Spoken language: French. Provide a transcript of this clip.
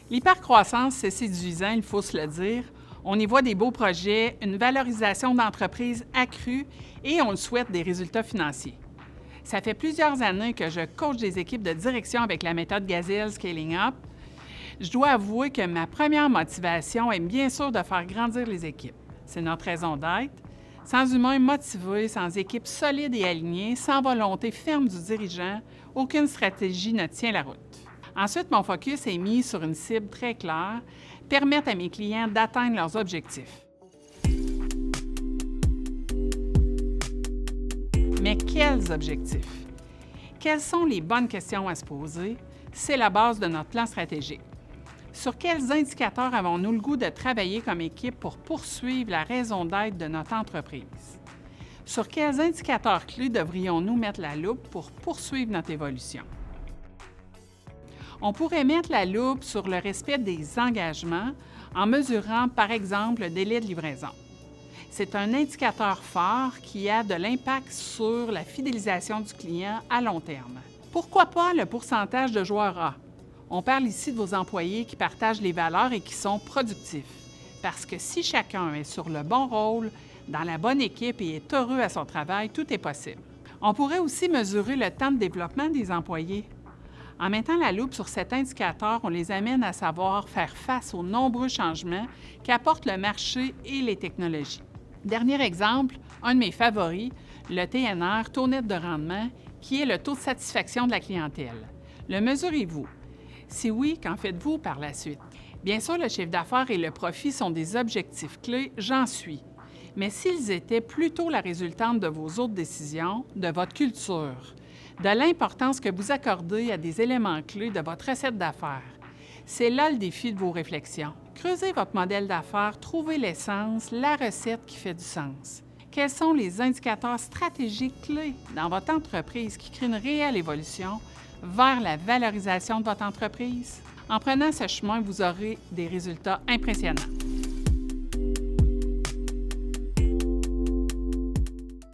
L'hypercroissance, c'est séduisant, il faut se le dire. On y voit des beaux projets, une valorisation d'entreprise accrue et on le souhaite des résultats financiers. Ça fait plusieurs années que je coach des équipes de direction avec la méthode Gazelle Scaling Up. Je dois avouer que ma première motivation est bien sûr de faire grandir les équipes. C'est notre raison d'être. Sans humains motivés, sans équipe solide et alignée, sans volonté ferme du dirigeant, aucune stratégie ne tient la route. Ensuite, mon focus est mis sur une cible très claire, permettre à mes clients d'atteindre leurs objectifs. Mais quels objectifs? Quelles sont les bonnes questions à se poser? C'est la base de notre plan stratégique. Sur quels indicateurs avons-nous le goût de travailler comme équipe pour poursuivre la raison d'être de notre entreprise? Sur quels indicateurs clés devrions-nous mettre la loupe pour poursuivre notre évolution? On pourrait mettre la loupe sur le respect des engagements en mesurant, par exemple, le délai de livraison. C'est un indicateur fort qui a de l'impact sur la fidélisation du client à long terme. Pourquoi pas le pourcentage de joueurs A? On parle ici de vos employés qui partagent les valeurs et qui sont productifs. Parce que si chacun est sur le bon rôle, dans la bonne équipe et est heureux à son travail, tout est possible. On pourrait aussi mesurer le temps de développement des employés. En mettant la loupe sur cet indicateur, on les amène à savoir faire face aux nombreux changements qu'apportent le marché et les technologies. Dernier exemple, un de mes favoris, le TNR, taux net de rendement, qui est le taux de satisfaction de la clientèle. Le mesurez-vous? Si oui, qu'en faites-vous par la suite? Bien sûr, le chiffre d'affaires et le profit sont des objectifs clés, j'en suis. Mais s'ils étaient plutôt la résultante de vos autres décisions, de votre culture, de l'importance que vous accordez à des éléments clés de votre recette d'affaires, c'est là le défi de vos réflexions. Creusez votre modèle d'affaires, trouvez l'essence, la recette qui fait du sens. Quels sont les indicateurs stratégiques clés dans votre entreprise qui créent une réelle évolution vers la valorisation de votre entreprise? En prenant ce chemin, vous aurez des résultats impressionnants.